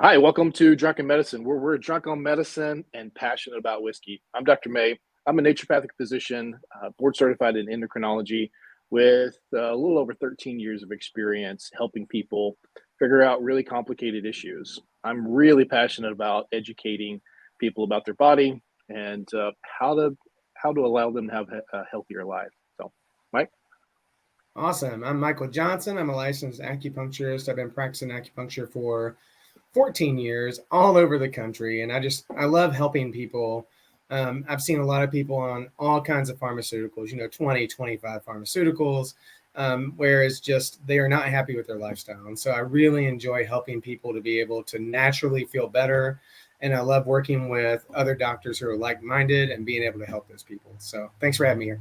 Hi, welcome to Drunken Medicine, where we're drunk on medicine and passionate about whiskey. I'm Dr. May. I'm a naturopathic physician, board certified in endocrinology, with a little over 13 years of experience helping people figure out really complicated issues. I'm really passionate about educating people about their body and how to allow them to have a healthier life. So, Mike. Awesome. I'm Michael Johnson. I'm a licensed acupuncturist. I've been practicing acupuncture for 14 years all over the country. And I love helping people. I've seen a lot of people on all kinds of pharmaceuticals, 20, 25 pharmaceuticals, where it's just they are not happy with their lifestyle. And so I really enjoy helping people to be able to naturally feel better. And I love working with other doctors who are like-minded and being able to help those people. So thanks for having me here.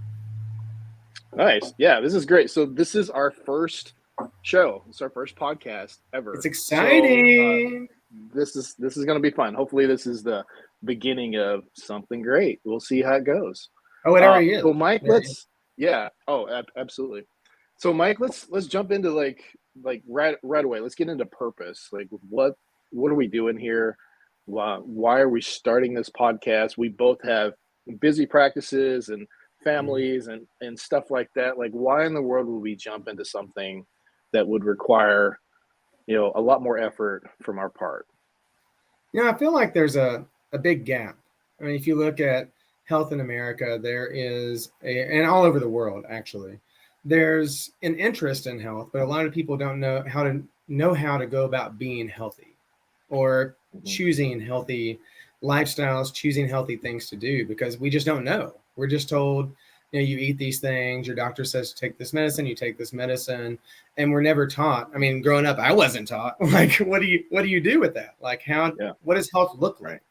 Nice. Yeah, this is great. So this is our first show. It's our first podcast ever. It's exciting. So this is going to be fun. Hopefully, this is the beginning of something great. We'll see how it goes. Oh, it already is. So Mike, absolutely. So Mike, let's jump into like right away. Let's get into purpose. Like what are we doing here? Why are we starting this podcast? We both have busy practices and families and stuff like that. Like, why in the world would we jump into something that would require, a lot more effort from our part? I feel like there's a big gap. I mean, if you look at health in America, there is and all over the world, actually, there's an interest in health, but a lot of people don't know how to go about being healthy or choosing healthy lifestyles, choosing healthy things to do, because we just don't know. We're just told, you eat these things, your doctor says to take this medicine, you take this medicine, and we're never taught. I mean, growing up, I wasn't taught, like, what do you do with that? Like, what does health look like?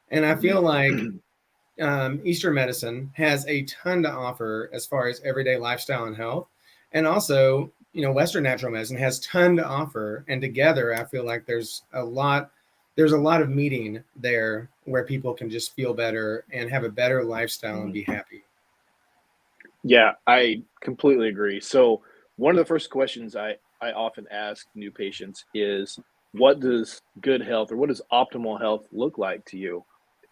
And I feel like Eastern medicine has a ton to offer as far as everyday lifestyle and health. And also, Western natural medicine has a ton to offer. And together, I feel like there's a lot of meeting there where people can just feel better and have a better lifestyle and be happy. Yeah, I completely agree. So one of the first questions I often ask new patients is, what does good health or what does optimal health look like to you?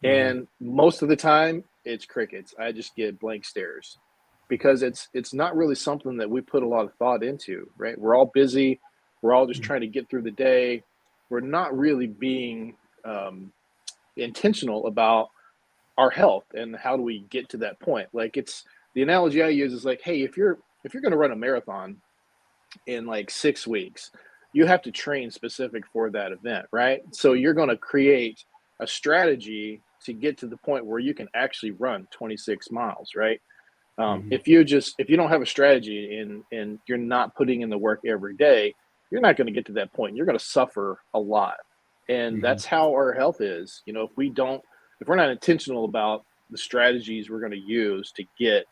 And most of the time it's crickets. I just get blank stares because it's not really something that we put a lot of thought into, right? We're all busy. We're all just trying to get through the day. We're not really being intentional about our health and how do we get to that point. Like, it's the analogy I use is like, hey, if you're going to run a marathon in like 6 weeks, you have to train specific for that event, right? So you're going to create a strategy to get to the point where you can actually run 26 miles, right? If you don't have a strategy and you're not putting in the work every day, you're not going to get to that point. You're going to suffer a lot. And that's how our health is. If we're not intentional about the strategies we're going to use to get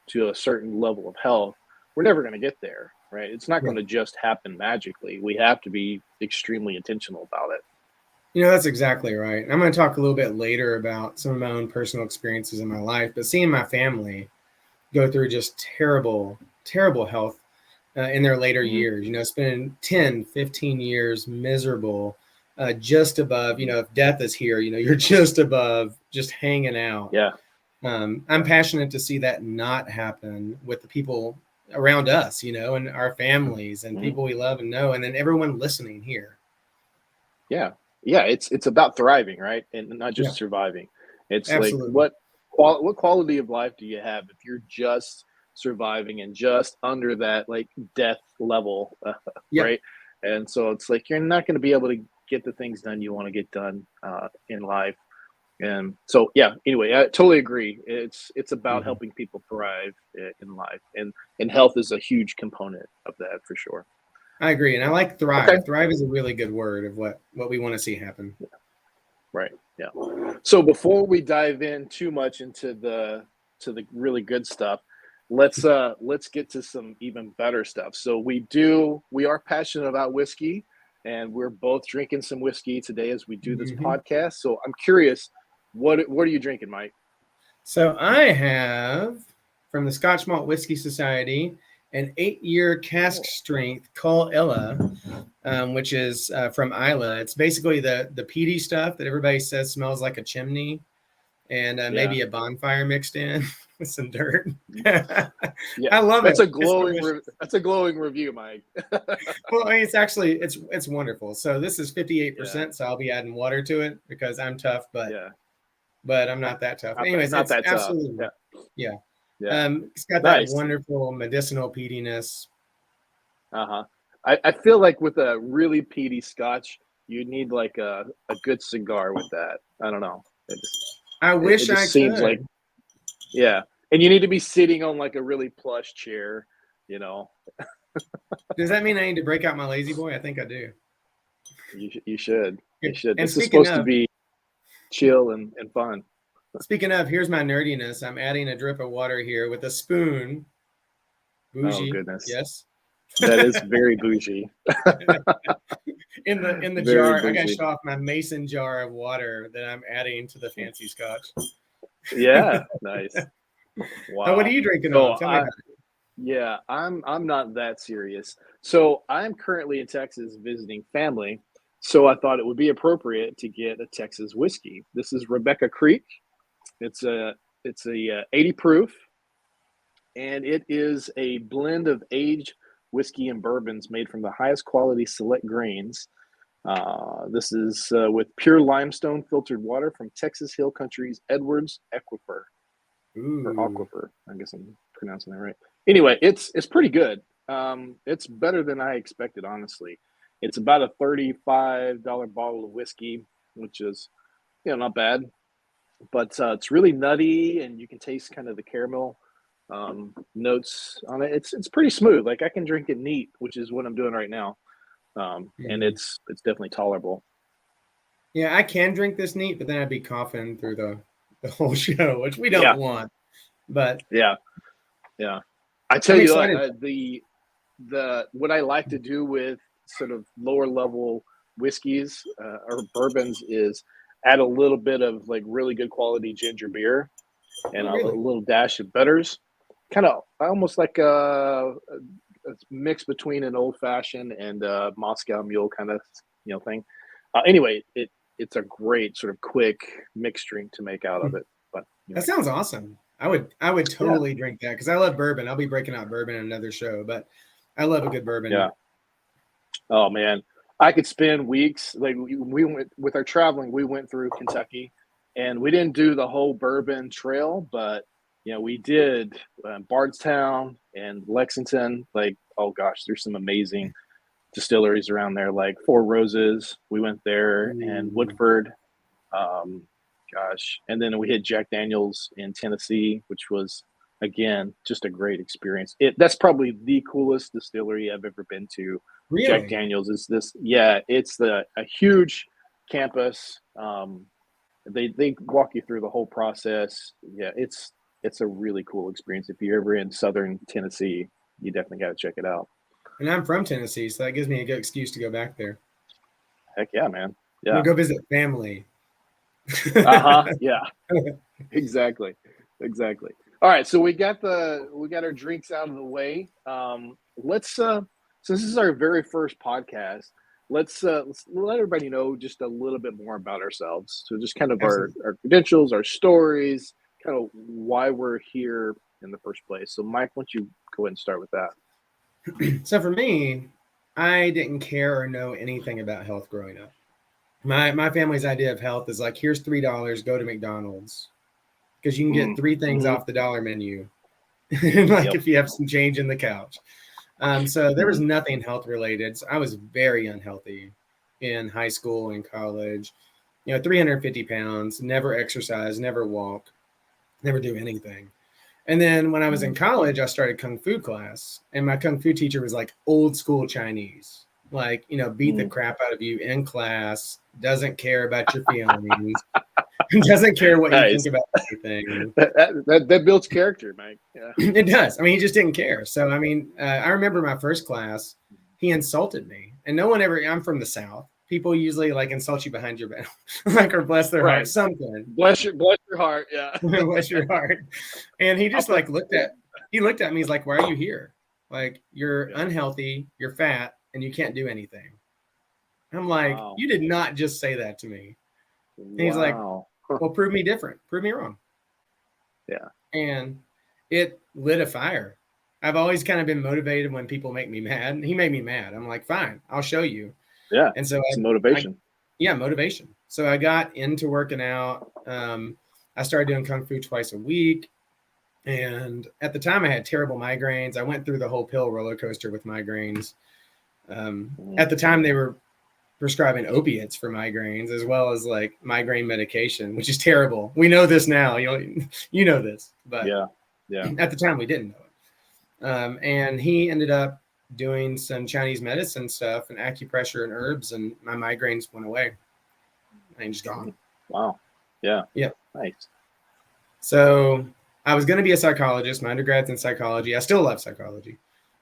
to a certain level of health, we're never going to get there, right? It's not going to just happen magically. We have to be extremely intentional about it. That's exactly right. I'm going to talk a little bit later about some of my own personal experiences in my life, but seeing my family go through just terrible, terrible health in their later years, spending 10, 15 years miserable, just above, if death is here, you're just above, just hanging out. Yeah. I'm passionate to see that not happen with the people around us, and our families and people we love and know, and then everyone listening here. Yeah. It's about thriving, right? And not just surviving. It's Absolutely. like, what quality of life do you have if you're just surviving and just under that like death level, right? And so it's like, you're not going to be able to get the things done you want to get done in life. And so, anyway, I totally agree. It's about helping people thrive in life, and health is a huge component of that for sure. I agree. And I like thrive. Okay. Thrive is a really good word of what we want to see happen. Right. Yeah. So before we dive in too much into the really good stuff, let's get to some even better stuff. So we are passionate about whiskey, and we're both drinking some whiskey today as we do this podcast. So I'm curious, what are you drinking, Mike? So I have, from the Scotch Malt Whiskey Society, an 8-year cask strength Col Illa, which is from Isla. It's basically the peaty stuff that everybody says smells like a chimney, and maybe a bonfire mixed in with some dirt. Yeah, I love it. That's a glowing review, Mike. Well, I mean, it's wonderful. So this is 58%. So I'll be adding water to it because I'm tough, but I'm not that tough. Anyways, not it's that absolutely tough. yeah. Yeah. It's got that wonderful medicinal peatiness. I feel like with a really peaty Scotch, you need like a good cigar with that. I don't know. I wish I seems could. like, and you need to be sitting on like a really plush chair, you know. Does that mean I need to break out my lazy boy? I think I do. You should. You should. And this is supposed to be chill and fun. Speaking of, here's my nerdiness. I'm adding a drip of water here with a spoon. Bougie. Oh goodness. Yes. That is very bougie. in the Very jar, bougie. I gotta show off my mason jar of water that I'm adding to the fancy Scotch. Yeah, nice. Wow. What are you drinking on? Tell me about it. Yeah, I'm not that serious. So I'm currently in Texas visiting family. So I thought it would be appropriate to get a Texas whiskey. This is Rebecca Creek. It's a 80 proof, and it is a blend of aged whiskey and bourbons made from the highest quality select grains. This is with pure limestone filtered water from Texas Hill Country's Edwards Aquifer. Or Aquifer. I guess I'm pronouncing that right. Anyway, it's pretty good. It's better than I expected, honestly. It's about a $35 bottle of whiskey, which is, not bad. But it's really nutty, and you can taste kind of the caramel notes on it. It's pretty smooth. Like I can drink it neat, which is what I'm doing right now. And it's definitely tolerable. Yeah, I can drink this neat, but then I'd be coughing through the whole show, which we don't want. But yeah. I tell you what, the what I like to do with sort of lower level whiskeys or bourbons is add a little bit of like really good quality ginger beer and a little dash of bitters, kind of almost like a mix between an old fashioned and a Moscow Mule kind of thing. Anyway, it's a great sort of quick mixed drink to make out of it. But that sounds awesome. I would totally drink that because I love bourbon. I'll be breaking out bourbon in another show, but I love a good bourbon. Yeah. Oh man, I could spend weeks. Like we went with our traveling. We went through Kentucky, and we didn't do the whole bourbon trail, but we did Bardstown and Lexington. Like, oh gosh, there's some amazing distilleries around there. Like Four Roses, we went there, and Woodford. And then we hit Jack Daniel's in Tennessee, which was, again, just a great experience. That's probably the coolest distillery I've ever been to. Really? Jack Daniel's is this. Yeah, it's a huge campus. They walk you through the whole process. Yeah, it's a really cool experience. If you're ever in Southern Tennessee, you definitely got to check it out. And I'm from Tennessee, so that gives me a good excuse to go back there. Heck yeah, man. Yeah. I'm gonna go visit family. Yeah. Exactly. All right, so we got our drinks out of the way. Let's since this is our very first podcast, let's let everybody know just a little bit more about ourselves. So just kind of our credentials, our stories, kind of why we're here in the first place. So Mike, why don't you go ahead and start with that? So for me, I didn't care or know anything about health growing up. My family's idea of health is like, here's $3, go to McDonald's. Because you can get 3 things off the dollar menu. If you have some change in the couch. So there was nothing health related. So I was very unhealthy in high school and college. 350 pounds, never exercise, never walk, never do anything. And then when I was in college, I started Kung Fu class. And my Kung Fu teacher was like old school Chinese. Like, beat the crap out of you in class, doesn't care about your feelings, doesn't care what you think about anything. That builds character, Mike. Yeah. It does. I mean, he just didn't care. So, I mean, I remember my first class, he insulted me. And no one ever, I'm from the South. People usually like insult you behind your back, or bless their heart, something. Bless your heart, yeah. Bless your heart. And he just looked at me. He's like, why are you here? Like, you're unhealthy, you're fat, and you can't do anything. I'm like, Wow. you did not just say that to me. And he's like, Wow. well, prove me different. Prove me wrong. Yeah. And it lit a fire. I've always kind of been motivated when people make me mad. He made me mad. I'm like, fine, I'll show you. Yeah. And so It's I motivation. yeah, motivation. So I got into working out. I started doing kung fu twice a week. And at the time, I had terrible migraines. I went through the whole pill roller coaster with migraines. Mhm. At the time, they were prescribing opiates for migraines as well as like migraine medication, which is terrible. We know this now. You know this, but Yeah. Yeah. at the time we didn't know it. And he ended up doing some Chinese medicine stuff and acupressure and herbs, and my migraines went away. And just gone. Mhm. Wow. Yeah. Yeah. Nice. So I was going to be a psychologist. My undergrad's in psychology. I still love psychology.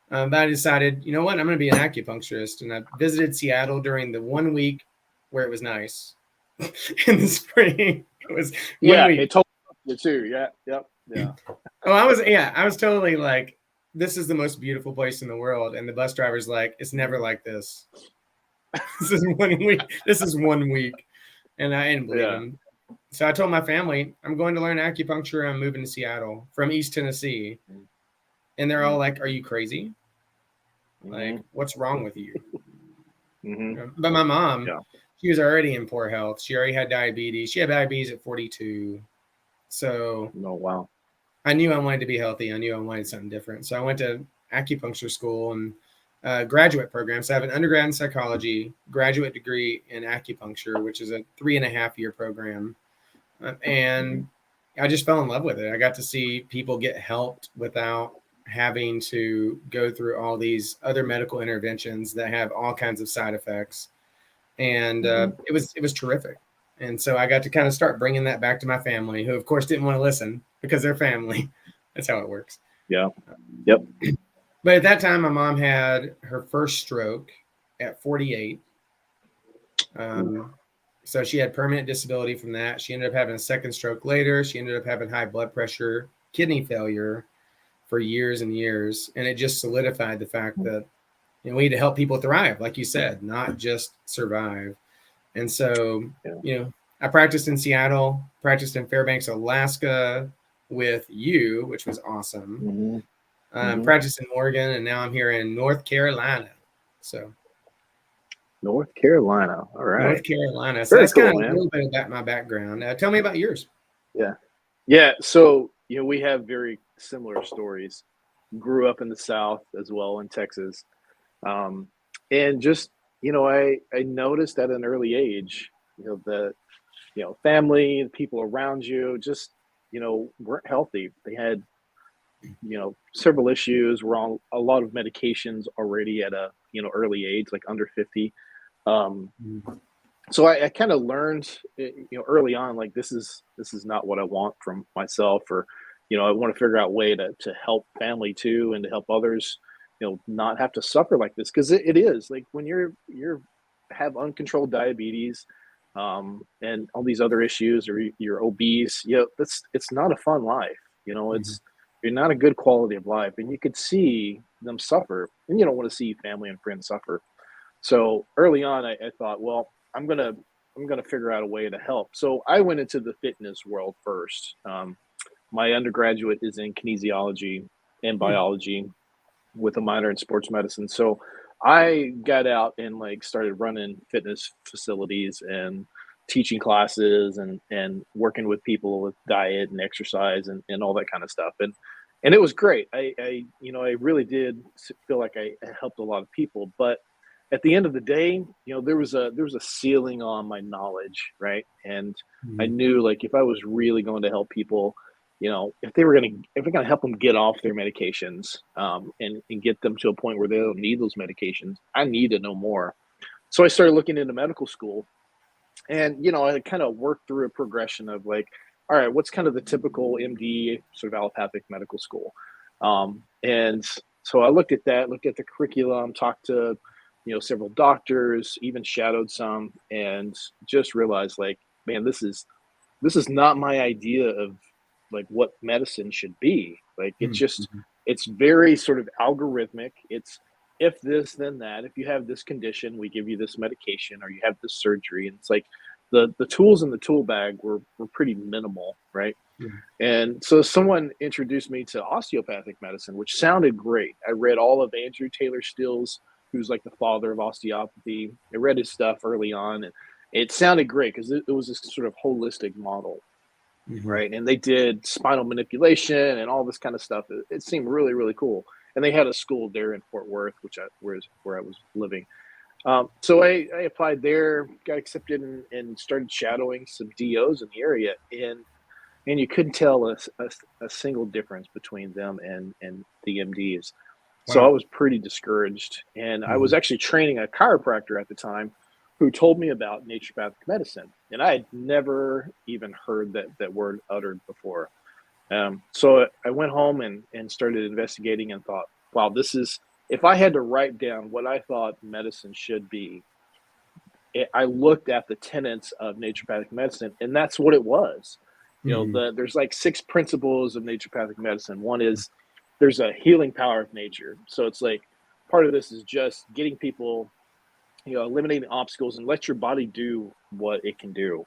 But I decided, you know what? I'm going to be an acupuncturist. And I visited Seattle during the 1 week where it was nice. In the spring, it was one Yeah. week. It totally you too. Yeah. Yep. Yeah. Oh, I was totally like, this is the most beautiful place in the world. And the bus driver's like, it's never like this. This is 1 week. This is 1 week. And I didn't believe Yeah. him. So I told my family, I'm going to learn acupuncture. I'm moving to Seattle from East Tennessee. And they're all like, are you crazy? Mm-hmm. Like, what's wrong with you? Mm-hmm. But my mom, Yeah. she was already in poor health. She already had diabetes. She had diabetes at 42. So Oh, wow. I knew I wanted to be healthy. I knew I wanted something different. So I went to acupuncture school and graduate program. So I have an undergrad in psychology, graduate degree in acupuncture, which is a 3.5 year program. And I just fell in love with it. I got to see people get helped without having to go through all these other medical interventions that have all kinds of side effects. And Mm-hmm. it was terrific. And so I got to kind of start bringing that back to my family, who of course didn't want to listen because they're family. That's how it works. Yeah. Yep. But at that time, my mom had her first stroke at 48. Ooh. So she had permanent disability from that. She ended up having a second stroke later. She ended up having high blood pressure, kidney failure for years and years. And it just solidified the fact that we need to help people thrive, like you said, not just survive. And so, Yeah. I practiced in Seattle, practiced in Fairbanks, Alaska with you, which was awesome. Mm-hmm. Mm-hmm. Practiced in Oregon, and now I'm here in North Carolina. So, North Carolina. All North right. Carolina. So Very that's kind cool, of a man. little bit about my background. Tell me about yours. Yeah. Yeah. So, we have very similar stories. Grew up in the South as well in Texas. Um, and just, I noticed at an early age, that, family, the people around you just, weren't healthy. They had, several issues, were on a lot of medications already at a, early age, like under 50. Um, Mm-hmm. so I kind of learned, early on, like this is not what I want from myself, or, I want to figure out a way to help family too, and to help others, not have to suffer like this, because it is like when you're have uncontrolled diabetes, and all these other issues, or you're obese, that's it's not a fun life. It's you're not a good quality of life, and you could see them suffer, and you don't want to see family and friends suffer. So early on, I thought, well, I'm gonna figure out a way to help. So I went into the fitness world first. My undergraduate is in kinesiology and biology with a minor in sports medicine. So I got out and like started running fitness facilities and teaching classes, and working with people with diet and exercise, and all that kind of stuff. And it was great. I really did feel like I helped a lot of people, but at the end of the day, there was a ceiling on my knowledge, right? And I Mm-hmm. knew, like, if I was really going to help people, if we're gonna help them get off their medications, and get them to a point where they don't need those medications, I need to know more. So I started looking into medical school, and I kind of worked through a progression of like, all right, what's kind of the typical MD sort of allopathic medical school, and so I looked at the curriculum, talked to several doctors, even shadowed some, and just realized, like, man, this is not my idea of like what medicine should be. Like, it's just Mm-hmm. It's very sort of algorithmic. It's if this, then that. If you have this condition, we give you this medication, or you have this surgery. And it's like the tools in the tool bag were pretty minimal, right? Yeah. And so someone introduced me to osteopathic medicine, which sounded great. I read all of Andrew Taylor Still's, who's like the father of osteopathy. I read his stuff early on, and it sounded great because it was this sort of holistic model, Mm-hmm. right? And they did spinal manipulation and all this kind of stuff. It seemed really, really cool. And they had a school there in Fort Worth, where I was living. So I applied there, got accepted, and started shadowing some DOs in the area, and you couldn't tell a single difference between them and the MDs. So I Wow. was pretty discouraged, and I Mm-hmm. was actually training a chiropractor at the time who told me about naturopathic medicine, and I had never even heard that word uttered before. So I went home and started investigating and thought, wow, this is, if I had to write down what I thought medicine should be, I looked at the tenets of naturopathic medicine, and that's what it was. Mm-hmm. There's like 6 principles of naturopathic medicine. One is there's a healing power of nature. So it's like part of this is just getting people, eliminating obstacles and let your body do what it can do.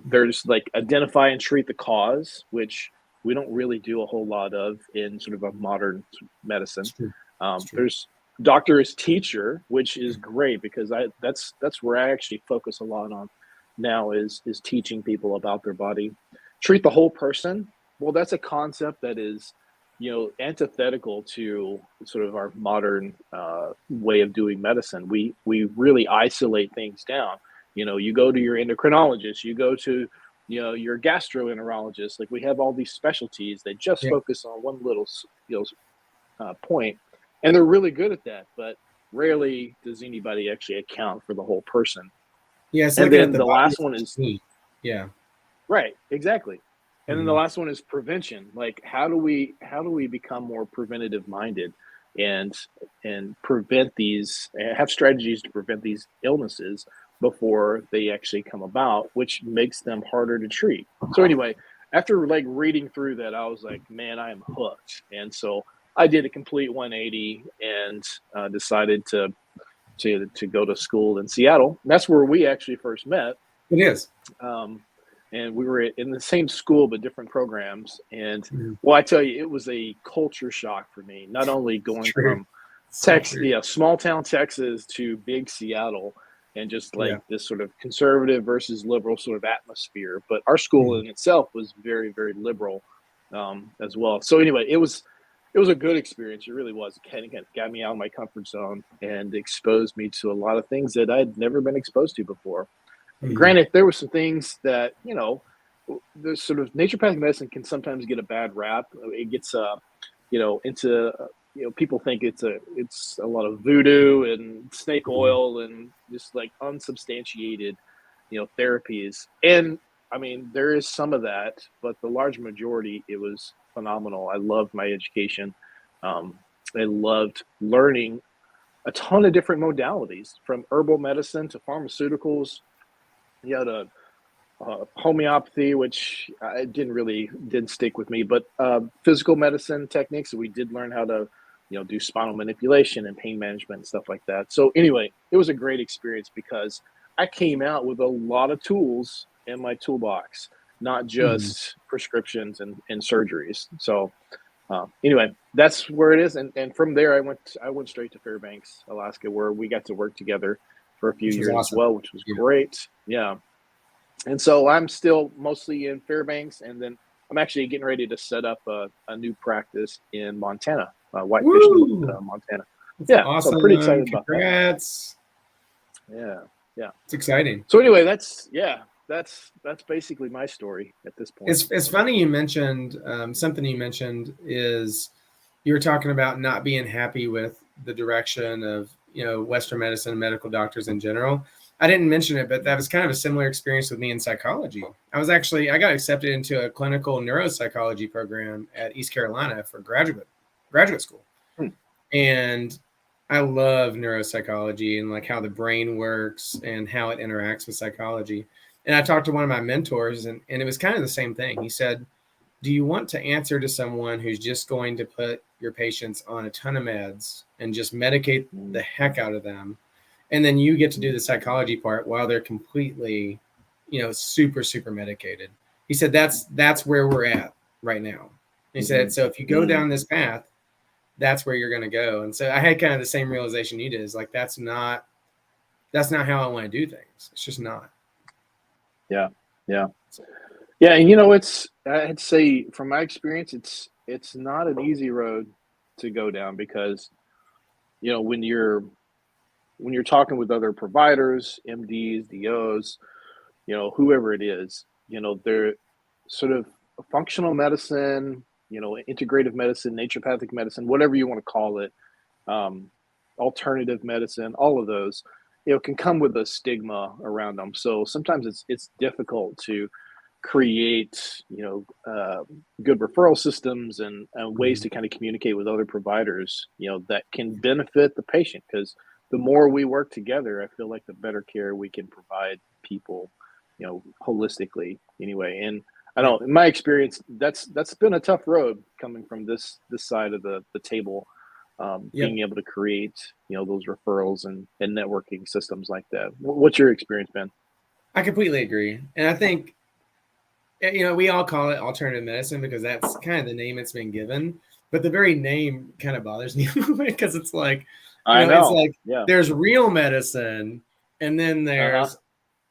There's like identify and treat the cause, which we don't really do a whole lot of in sort of a modern medicine. It's true. It's true. There's doctor is teacher, which is great because that's where I actually focus a lot on now is teaching people about their body. Treat the whole person. Well, that's a concept that is, antithetical to sort of our modern way of doing medicine. We really isolate things down. You go to your endocrinologist, you go to your gastroenterologist. Like we have all these specialties that just Yeah. focus on one little point, and they're really good at that. But rarely does anybody actually account for the whole person. Yeah. It's And looking at then the the body last as one a is team. Yeah. right, exactly. And then the Mm-hmm. last one is prevention. Like how do we become more preventative minded and prevent these, have strategies to prevent these illnesses before they actually come about, which makes them harder to treat. So anyway, after like reading through that, I was like, man, I am hooked. And so I did a complete 180 and decided to go to school in Seattle. That's where we actually first met. It is. Um, and we were in the same school but different programs. And Mm-hmm. well, I tell you, it was a culture shock for me. Not only It's going true. from So true. small town Texas to big Seattle, and just Yeah. like this sort of conservative versus liberal sort of atmosphere. But our school Mm-hmm. in itself was very, very liberal as well. So anyway, it was a good experience. It really was. It kind of got me out of my comfort zone and exposed me to a lot of things that I'd never been exposed to before. Mm-hmm. Granted, there were some things that the sort of naturopathic medicine can sometimes get a bad rap. It gets into people think it's a lot of voodoo and snake Mm-hmm. oil and just like unsubstantiated therapies. And I mean, there is some of that, but the large majority, it was phenomenal. I loved my education. um, I loved learning a ton of different modalities, from herbal medicine to pharmaceuticals, to homeopathy, which I didn't stick with me, but physical medicine techniques. So we did learn how to, do spinal manipulation and pain management and stuff like that. So anyway, it was a great experience because I came out with a lot of tools in my toolbox, not Mm-hmm. just prescriptions and surgeries. So anyway, that's where it is. And from there, I went straight to Fairbanks, Alaska, where we got to work together for a few Which was years as awesome. well, which was Yeah. great. Yeah. And so I'm still mostly in Fairbanks, and then I'm actually getting ready to set up a new practice in Montana, Whitefish, Woo! Montana. That's Yeah, so I'm pretty awesome. excited about that. Congrats. Yeah, yeah. It's exciting. So anyway, that's basically my story at this point. It's funny you mentioned something you mentioned is you were talking about not being happy with the direction of Western medicine and medical doctors in general. I didn't mention it, but that was kind of a similar experience with me in psychology. I got accepted into a clinical neuropsychology program at East Carolina for graduate school. Hmm. And I love neuropsychology and like how the brain works and how it interacts with psychology. And I talked to one of my mentors, and it was kind of the same thing. He said, do you want to answer to someone who's just going to put your patients on a ton of meds and just medicate the heck out of them. And then you get to do the psychology part while they're completely, super, super medicated. He said, that's where we're at right now. He said, so if you go down this path, that's where you're going to go. And so I had kind of the same realization you did, is like, that's not how I want to do things. It's just not. Yeah. Yeah. And I'd say from my experience, it's not an easy road to go down because, when you're talking with other providers, MDs, DOs, whoever it is, they're sort of functional medicine, integrative medicine, naturopathic medicine, whatever you want to call it, alternative medicine, all of those, can come with a stigma around them. So sometimes it's difficult to create, good referral systems and ways to kind of communicate with other providers, that can benefit the patient. Because the more we work together, I feel like the better care we can provide people, holistically anyway. And I don't, in my experience, that's been a tough road coming from this side of the table, being able to create, those referrals and networking systems like that. What's your experience been? I completely agree. And I think, we all call it alternative medicine because that's kind of the name it's been given. But the very name kind of bothers me because it's like, it's like there's real medicine and then there's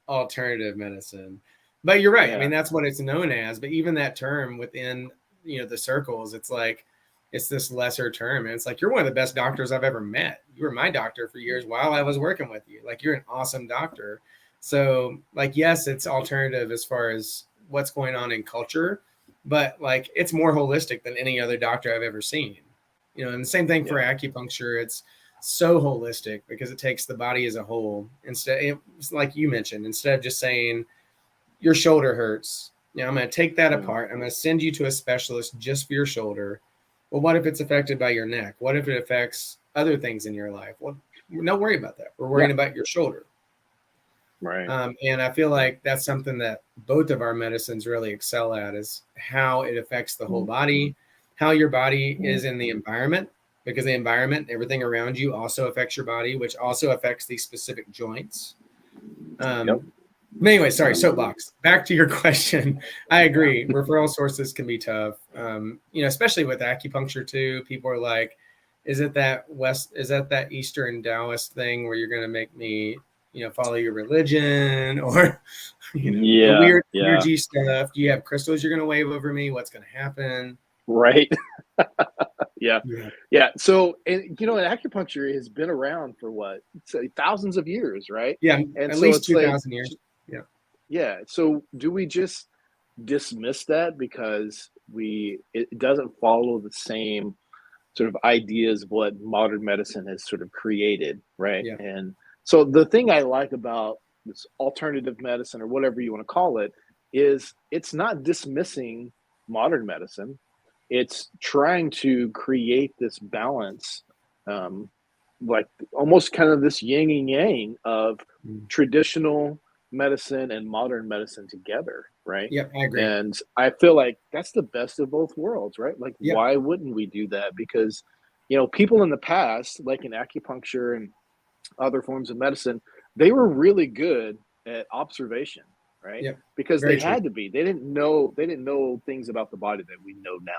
alternative medicine. But you're right. I mean, that's what it's known as. But even that term within, the circles, it's like, it's this lesser term. And it's like, you're one of the best doctors I've ever met. You were my doctor for years while I was working with you. Like, you're an awesome doctor. So, like, yes, it's alternative as far as what's going on in culture, but like, it's more holistic than any other doctor I've ever seen. And the same thing for acupuncture. It's so holistic because it takes the body as a whole. Instead, like you mentioned, instead of just saying your shoulder hurts, I'm going to take that apart. I'm going to send you to a specialist just for your shoulder. Well, what if it's affected by your neck? What if it affects other things in your life? Well, don't worry about that. We're worrying about your shoulder. Right. And I feel like that's something that both of our medicines really excel at, is how it affects the whole body, how your body is in the environment, because the environment, everything around you also affects your body, which also affects these specific joints. But anyway, sorry, soapbox. Back to your question. I agree. Referral sources can be tough, especially with acupuncture too. People are like, is it that Eastern Taoist thing where you're going to make me, follow your religion, or, the weird energy stuff? Do you have crystals you're going to wave over me? What's going to happen? Right. Yeah. So, and acupuncture has been around for what, thousands of years, right? Yeah, and at so least it's 2,000 years. Yeah. So do we just dismiss that because it doesn't follow the same sort of ideas of what modern medicine has sort of created, right? Yeah. And so the thing I like about this alternative medicine, or whatever you want to call it, is it's not dismissing modern medicine. It's trying to create this balance, like almost kind of this yin and yang of traditional medicine and modern medicine together, right? Yep, I agree. And I feel like that's the best of both worlds, right? Like, Yep. why wouldn't we do that? Because, people in the past, like in acupuncture and other forms of medicine, they were really good at observation, right? Yep. Because Very they true. had to be. They didn't know things about the body that we know now.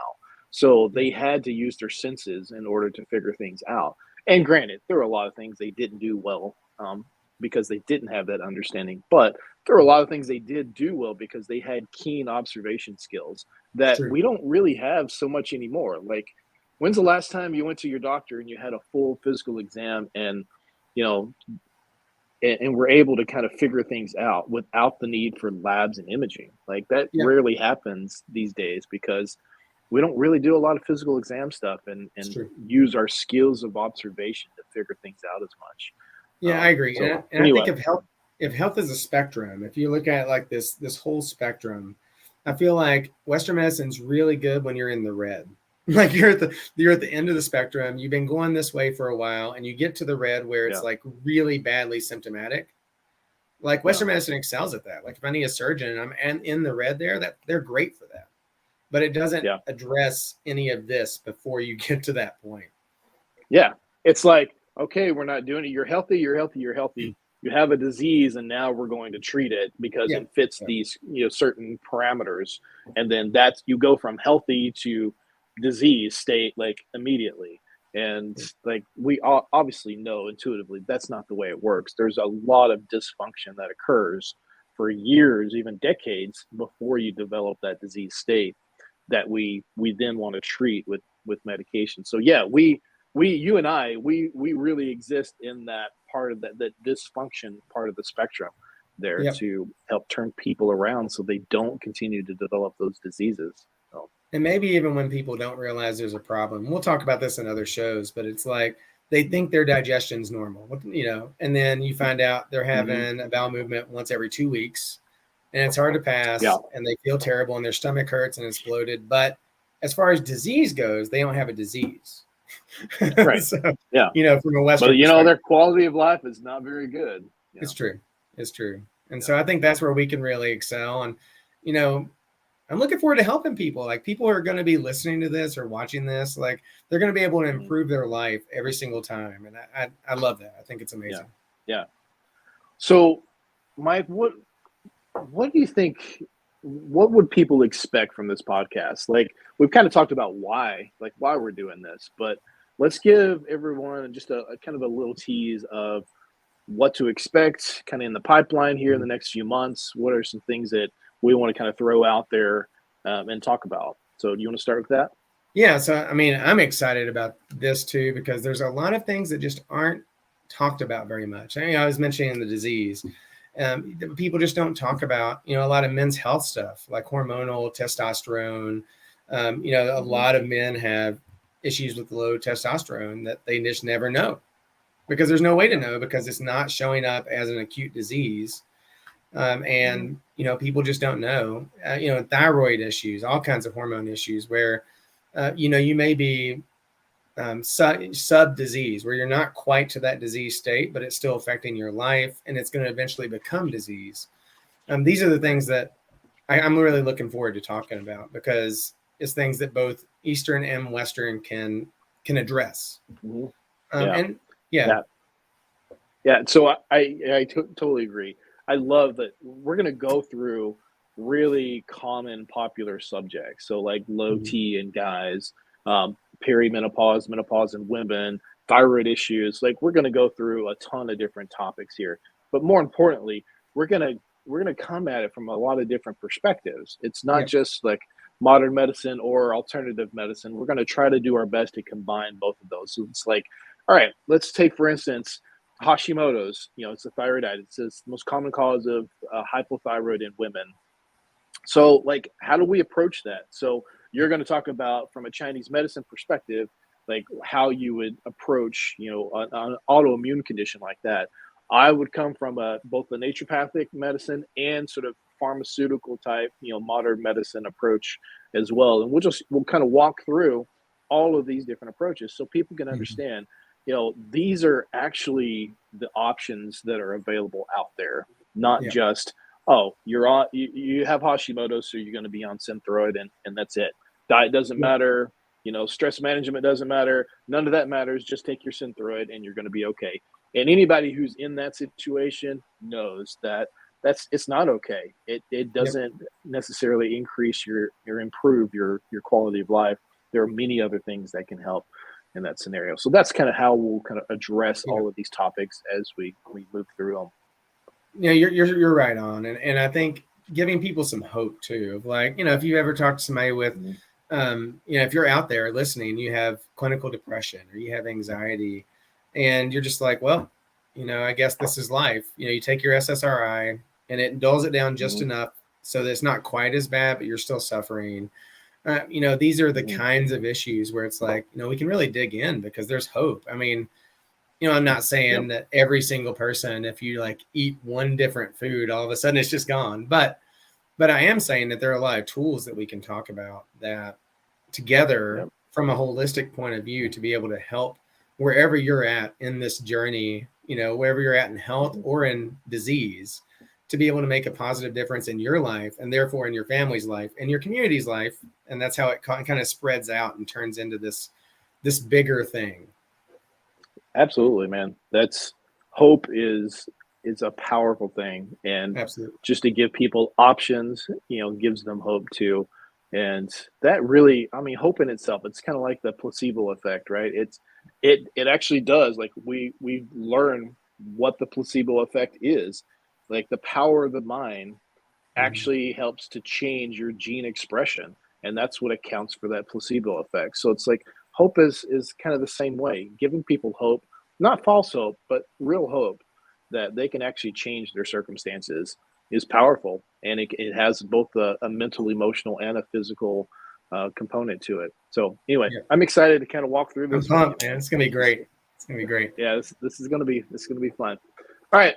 So they had to use their senses in order to figure things out. And granted, there were a lot of things they didn't do well, because they didn't have that understanding. But there were a lot of things they did do well because they had keen observation skills It's that true. we don't really have so much anymore. Like, when's the last time you went to your doctor and you had a full physical exam and, and we're able to kind of figure things out without the need for labs and imaging? Like, that rarely happens these days because we don't really do a lot of physical exam stuff and use our skills of observation to figure things out as much. Yeah, I agree. So, and I think if health is a spectrum, if you look at it like this whole spectrum, I feel like Western medicine's really good when you're in the red. Like, you're at the end of the spectrum. You've been going this way for a while, and you get to the red where it's like really badly symptomatic. Like, Western medicine excels at that. Like, if I need a surgeon and I'm in the red there, that they're great for that. but it doesn't Yeah. address any of this before you get to that point. Yeah. It's like, okay, we're not doing it. You're healthy, you're healthy, you're healthy. You have a disease, and now we're going to treat it because Yeah. it fits Yeah. these, certain parameters. And then that's, you go from healthy to disease state like immediately. And like we obviously know intuitively that's not the way it works. There's a lot of dysfunction that occurs for years, even decades, before you develop that disease state that we then want to treat with medication. So yeah, you and I, we really exist in that part of that dysfunction part of the spectrum there Yep. to help turn people around so they don't continue to develop those diseases. So, And maybe even when people don't realize there's a problem, we'll talk about this in other shows, but it's like they think their digestion's normal, and then you find out they're mhm. having a bowel movement once every 2 weeks, and it's hard to Yeah, pass, and they feel terrible, and their stomach hurts, and it's bloated. But as far as disease goes, they don't have a disease. right. So, Yeah, from a but Western perspective, their quality of life is not very good. it's true. It's true. And Yeah. so I think that's where we can really excel. And, you know, I'm looking forward to helping people. Like, people are going to be listening to this or watching this. Like, they're going to be able to Mhm. improve their life every single time. And I love that. I think it's Yeah, amazing. yeah. So, Mike, what do you think? What would people expect from this podcast? Like, we've kind of talked about why we're doing this, but let's give everyone just a kind of a little tease of what to expect kind of in the pipeline here in the next few months. What are some things that we want to kind of throw out there and talk about? So, do you want to start with that? Yeah. So, I mean, I'm excited about this too, because there's a lot of things that just aren't talked about very much. I was mentioning the disease. People just don't talk about, a lot of men's health stuff like hormonal testosterone. A Hmm. lot of men have issues with low testosterone that they just never know, because there's no way to Yeah. know, because it's not showing up as an acute disease. Hmm. And, people just don't know, thyroid issues, all kinds of hormone issues where, you may be sub disease, where you're not quite to that disease state, but it's still affecting your life, and it's going to eventually become disease. These are the Right. things that I'm really looking forward to talking about, because it's things that both Eastern and Western can address. Hmm. Yeah. And yeah, Yeah. Yeah, so I totally agree. I love that we're gonna go through really common, popular subjects. So like low mhm, T in guys, perimenopause, menopause in women, thyroid issues. Like we're gonna go through a ton of different topics here. But more importantly, we're gonna we're gonna come at it from a lot of different perspectives. It's not yeah, just like modern medicine or alternative medicine. We're gonna try to do our best to combine both of those. So it's like, all right, let's take for instance Hashimoto's, it's a thyroiditis. It's the most common cause of hypothyroid in women. So, like, how do we approach that? So, you're going to talk about from a Chinese medicine perspective, like how you would approach, an autoimmune condition like that. I would come from both the naturopathic medicine and sort of pharmaceutical type, modern medicine approach as well. And we'll kind of walk through all of these different approaches so people can mhm, understand, these are actually the options that are available out there, not yeah, just oh, you have Hashimoto, so you're going to be on Synthroid and that's it. Diet doesn't yeah, matter, stress management doesn't matter. None of that matters. Just take your Synthroid and you're going to be okay. And anybody who's in that situation knows that it's not okay. It yep. doesn't necessarily increase your improve your quality of life. There are many other things that can help in that scenario. So that's kind of how we'll kind of address Yeah. all of these topics as we move through them. You're right on, and I think giving people some hope too. Of, like, if you ever talk to somebody with, Mm-hmm. if you're out there listening, you have clinical depression or you have anxiety, and you're just like, well, I guess this is life. You take your SSRI, and it dulls it down just Mm-hmm. enough so that it's not quite as bad, but you're still suffering. These are the Mm-hmm. kinds of issues where it's like, we can really dig in, because there's hope. I mean, I'm not Yep. saying that every single person, if you like eat one different food, all of a sudden it's just gone. But I am saying that there are a lot of tools that we can talk about that together, Yep. from a holistic point of view, to be able to help wherever you're at in this journey, wherever you're at in health Mhm. or in disease, to be able to make a positive difference in your life and therefore in your family's life and your community's life. And that's how it kind of spreads out and turns into this bigger thing. Absolutely, man. That's hope is a powerful thing, and Absolutely. just to give people options, gives them hope too. And that really, I mean, hope in itself, it's kind of like the placebo effect, right? It actually does. Like we learn what the placebo effect is. Like the power of the mind Mhm. actually helps to change your gene expression, and that's what accounts for that placebo effect. So it's like hope is kind of the same way, giving people hope, not false hope, but real hope that they can actually change their circumstances is powerful, and it has both a mental, emotional, and a physical component to it. So anyway, Yeah. I'm excited to kind of walk through I'm this with you, pumped, man. man. It's gonna be great. It's gonna be great. Yeah, this is gonna be fun. All right.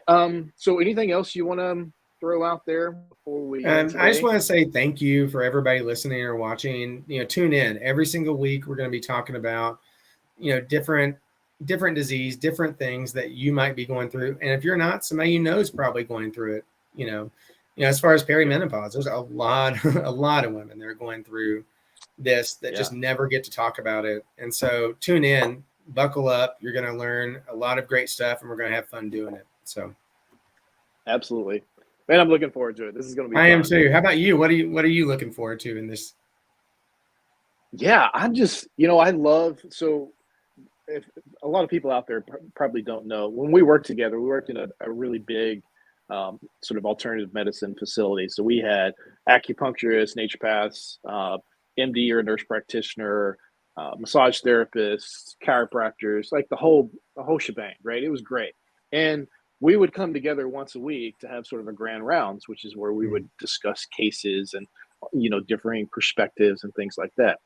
So anything else you want to throw out there before we end I just today? want to say thank you for everybody listening or watching. Tune in every single week. We're going to be talking about, different disease, different things that you might be going through. And if you're not, somebody you know is probably going through it. As far as Yep. perimenopause, there's a lot, a lot of women that are going through this that Yeah. just never get to talk about it. And so tune in, buckle up. You're going to learn a lot of great stuff, and we're going to have fun doing it. So Absolutely. Man, I'm looking forward to it. This is going to be I am fun. too. How about you? What are you looking forward to in this? Yeah, I'm just, I love, so if a lot of people out there probably don't know, when we worked together, we worked in a really big sort of alternative medicine facility. So we had acupuncturists, naturopaths, MD or nurse practitioner, massage therapists, chiropractors, like the whole shebang, right? It was great. And we would come together once a week to have sort of a grand rounds, which is where we Mm, would discuss cases and differing perspectives and things like that.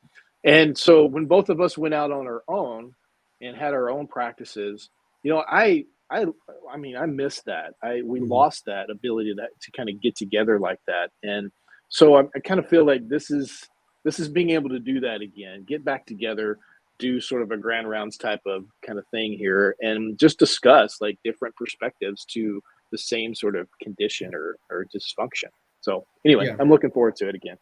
And so when both of us went out on our own and had our own practices, you know, I I I mean, I missed that. I We mhm. lost that ability to kind of get together like that. And so I kind of feel like this is being able to do that again, get back together, do sort of a grand rounds type of kind of thing here, and just discuss like different perspectives to the same sort of condition or dysfunction. So anyway, Yeah, I'm looking forward to it again.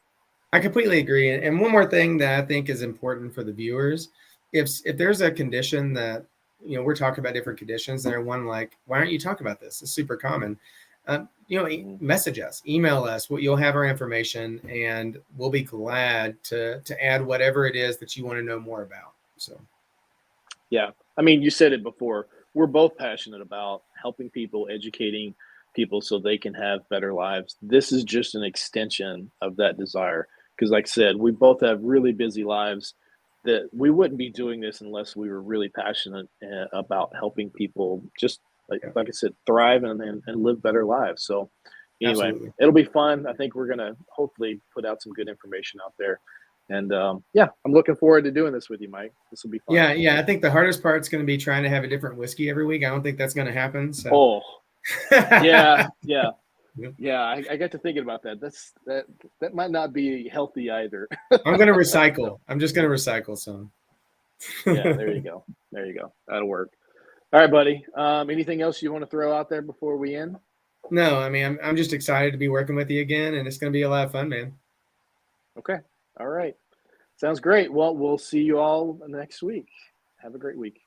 I completely agree. And one more thing that I think is important for the viewers, if there's a condition that we're talking about different conditions, and they're one like, why aren't you talking about this? It's super common. Mhm. Message us, email us. You'll have our information, and we'll be glad to add whatever it is that you want to know more about. So Yeah. I mean, you said it before. We're both passionate about helping people, educating people so they can have better lives. This is just an extension of that desire. Because, like I said, we both have really busy lives that we wouldn't be doing this unless we were really passionate about helping people just, yeah, like I said, thrive and live better lives. So, anyway, absolutely. it'll be fun. I think we're going to hopefully put out some good information out there. And yeah, I'm looking forward to doing this with you, Mike. This will be fun. Yeah, yeah. I think the hardest part is going to be trying to have a different whiskey every week. I don't think that's going to happen. So. Oh, yeah, yeah, yeah. I got to thinking about that. That might not be healthy either. I'm going to recycle. I'm just going to recycle some. Yeah, there you go. There you go. That'll work. All right, buddy. Anything else you want to throw out there before we end? No, I mean, I'm just excited to be working with you again, and it's going to be a lot of fun, man. Okay. All right. Sounds great. Well, we'll see you all next week. Have a great week.